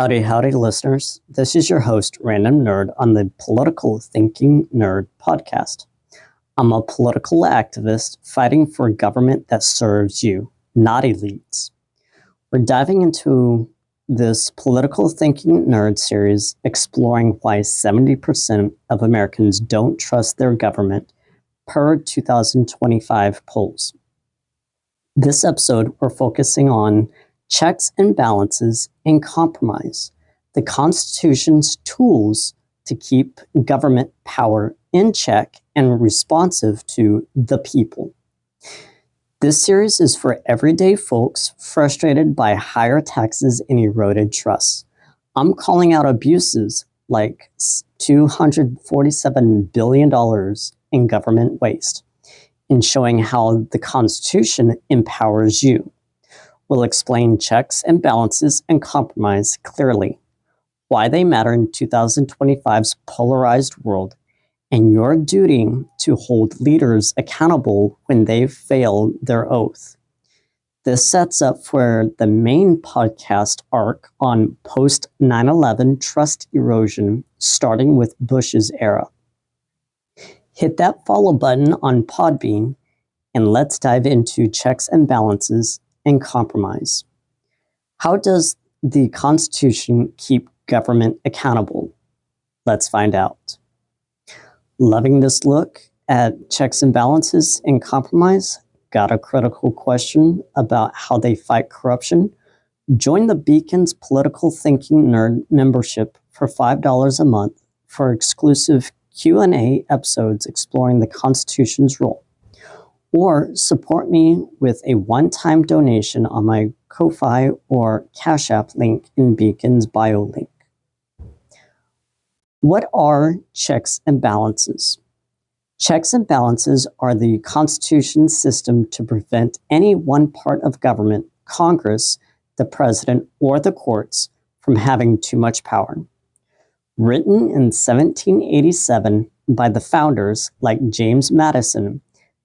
Howdy, listeners. This is your host, Random Nerd, on the Political Thinking Nerd podcast. I'm a political activist fighting for a government that serves you, not elites. We're diving into this Political Thinking Nerd series, exploring why 70% of Americans don't trust their government per 2025 polls. This episode, we're focusing on checks and balances and compromise, the Constitution's tools to keep government power in check and responsive to the people. This series is for everyday folks frustrated by higher taxes and eroded trusts. I'm calling out abuses like $247 billion in government waste and showing how the Constitution empowers you. We'll explain checks and balances and compromise clearly, why they matter in 2025's polarized world, and your duty to hold leaders accountable when they fail their oath. This sets up for the main podcast arc on post 9/11 trust erosion, starting with Bush's era. Hit that follow button on Podbean, and let's dive into checks and balances and compromise. How does the Constitution keep government accountable? Let's find out. Loving this look at checks and balances and compromise? Got a critical question about how they fight corruption? Join the Beacon's Political Thinking Nerd membership for $5 a month for exclusive Q&A episodes exploring the Constitution's role. Or support me with a one-time donation on my Ko-Fi or Cash App link in Beacon's bio link. What are checks and balances? Checks and balances are the Constitution's system to prevent any one part of government, Congress, the president, or the courts from having too much power. Written in 1787 by the founders like James Madison,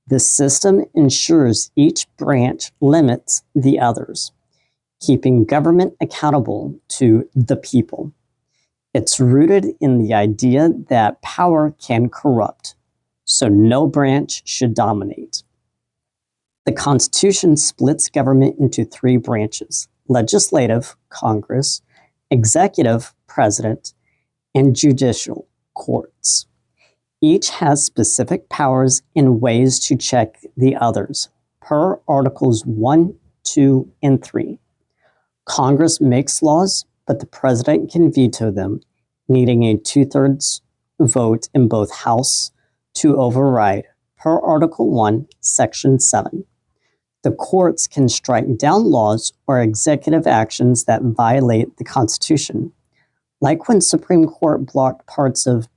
this system ensures each branch limits the others, keeping government accountable to the people. It's rooted in the idea that power can corrupt, so no branch should dominate. The Constitution splits government into three branches: legislative, Congress; executive, president; and judicial, courts. Each has specific powers and ways to check the others, per Articles 1, 2, and 3. Congress makes laws, but the president can veto them, needing a two-thirds vote in both House to override, per Article 1, Section 7. The courts can strike down laws or executive actions that violate the Constitution, like when Supreme Court blocked parts of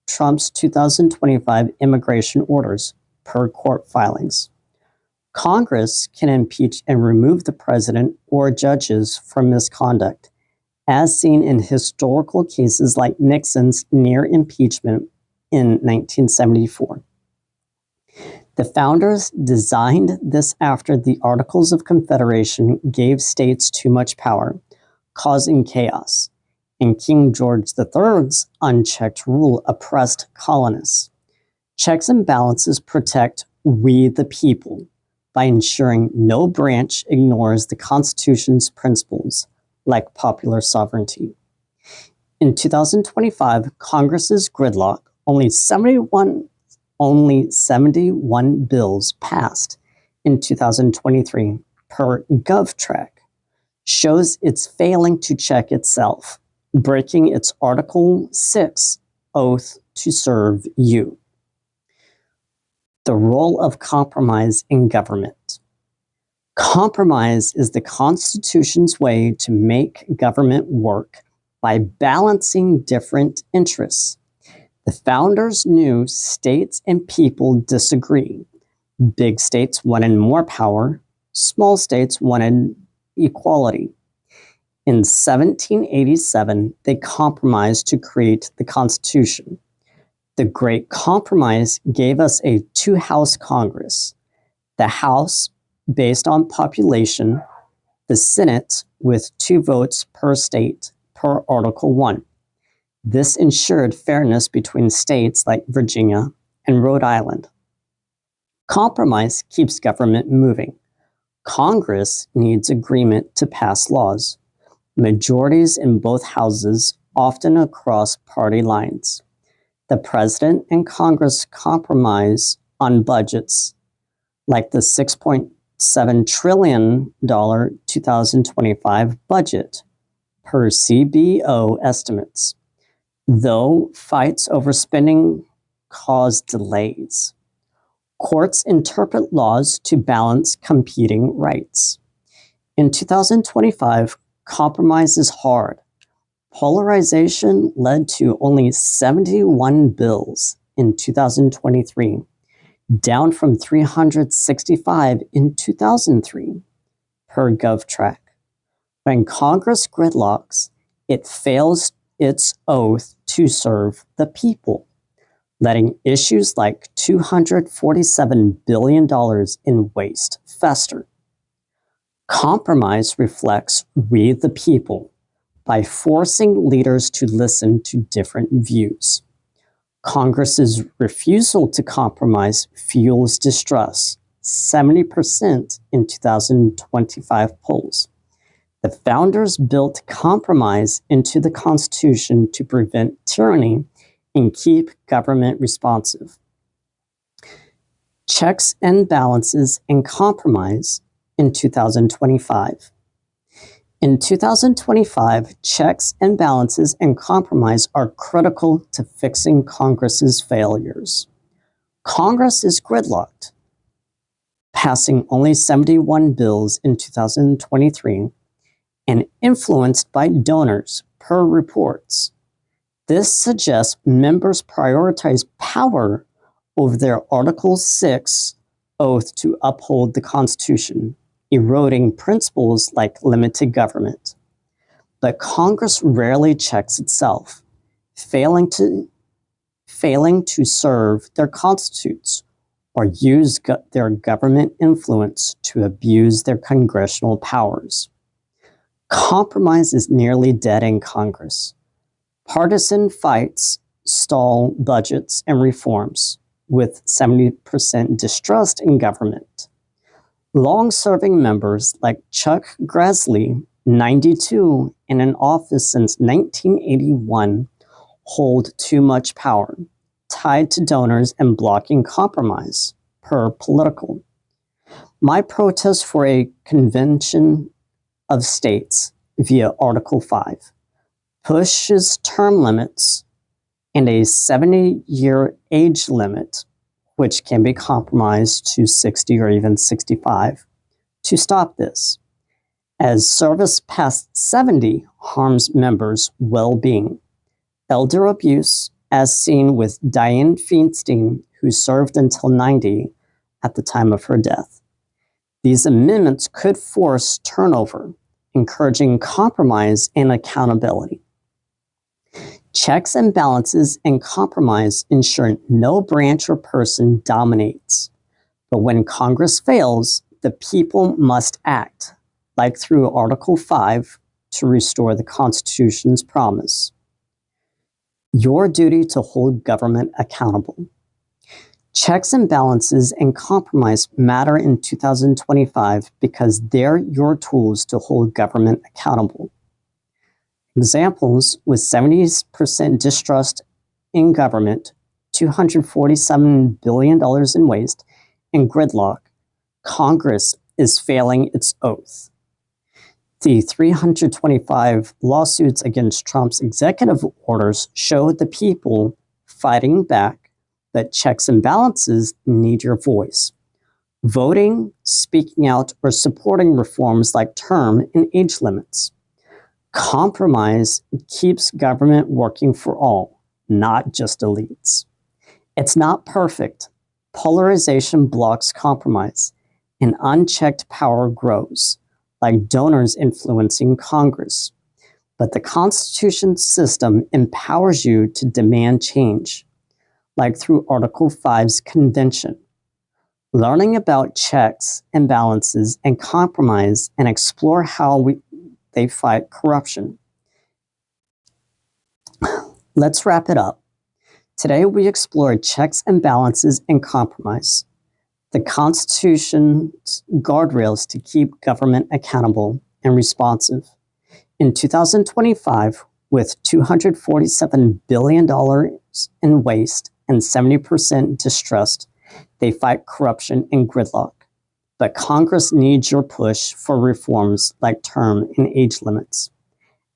Trump's 2025 immigration orders, per court filings. Congress can impeach and remove the president or judges for misconduct, as seen in historical cases like Nixon's near impeachment in 1974. The founders designed this after the Articles of Confederation gave states too much power, causing chaos, and King George III's unchecked rule oppressed colonists. Checks and balances protect we the people by ensuring no branch ignores the Constitution's principles, like popular sovereignty. In 2025, Congress's gridlock, only 71 bills passed in 2023 per GovTrack, shows it's failing to check itself, breaking its Article 6 oath to serve you. The role of compromise in government. Compromise is the Constitution's way to make government work by balancing different interests. The founders knew states and people disagree. Big states wanted more power, small states wanted equality. In 1787, they compromised to create the Constitution. The Great Compromise gave us a two-house Congress. The House, based on population, the Senate, with 2 votes per state, per per Article 1. This ensured fairness between states like Virginia and Rhode Island. Compromise keeps government moving. Congress needs agreement to pass laws. Majorities in both houses, often across party lines. The president and Congress compromise on budgets like the $6.7 trillion 2025 budget per CBO estimates, though fights over spending cause delays. Courts interpret laws to balance competing rights. In 2025, compromise is hard. Polarization led to only 71 bills in 2023, down from 365 in 2003, per GovTrack. When Congress gridlocks, it fails its oath to serve the people, letting issues like $247 billion in waste fester. Compromise reflects we the people by forcing leaders to listen to different views. Congress's refusal to compromise fuels distrust, 70% in 2025 polls. The founders built compromise into the Constitution to prevent tyranny and keep government responsive. Checks and balances and compromise in 2025. In 2025, checks and balances and compromise are critical to fixing Congress's failures. Congress is gridlocked, passing only 71 bills in 2023 and influenced by donors per reports. This suggests members prioritize power over their Article 6 oath to uphold the Constitution, eroding principles like limited government. But Congress rarely checks itself, failing to serve their constitutes or use their government influence to abuse their congressional powers. Compromise is nearly dead in Congress. Partisan fights stall budgets and reforms, with 70% distrust in government. Long-serving members like Chuck Grassley, 92, and in office since 1981, hold too much power, tied to donors and blocking compromise, per Political. My protest for a convention of states via Article 5 pushes term limits and a 70-year age limit, which can be compromised to 60 or even 65, to stop this, as service past 70 harms members' well-being. Elder abuse, as seen with Dianne Feinstein, who served until 90 at the time of her death. These amendments could force turnover, encouraging compromise and accountability. Checks and balances and compromise ensure no branch or person dominates. But when Congress fails, the people must act, like through Article 5, to restore the Constitution's promise. Your duty to hold government accountable. Checks and balances and compromise matter in 2025 because they're your tools to hold government accountable. Examples: with 70% distrust in government, $247 billion in waste, and gridlock, Congress is failing its oath. The 325 lawsuits against Trump's executive orders show the people fighting back that checks and balances need your voice. Voting, speaking out, or supporting reforms like term and age limits. Compromise keeps government working for all, not just elites. It's not perfect. Polarization blocks compromise, and unchecked power grows, like donors influencing Congress. But the Constitution system empowers you to demand change, like through Article 5's convention. Learning about checks and balances and compromise and explore how they fight corruption. Let's wrap it up. Today we explored checks and balances and compromise, the Constitution's guardrails to keep government accountable and responsive. In 2025, with $247 billion in waste and 70% distrust, they fight corruption and gridlock. But Congress needs your push for reforms like term and age limits.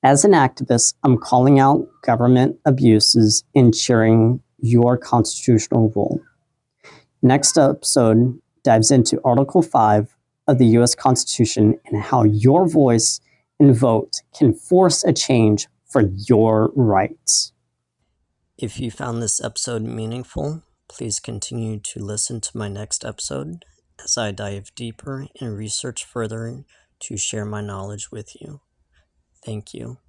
As an activist, I'm calling out government abuses and cheering your constitutional role. Next episode dives into Article 5 of the U.S. Constitution and how your voice and vote can force a change for your rights. If you found this episode meaningful, please continue to listen to my next episode as I dive deeper and research further to share my knowledge with you. Thank you.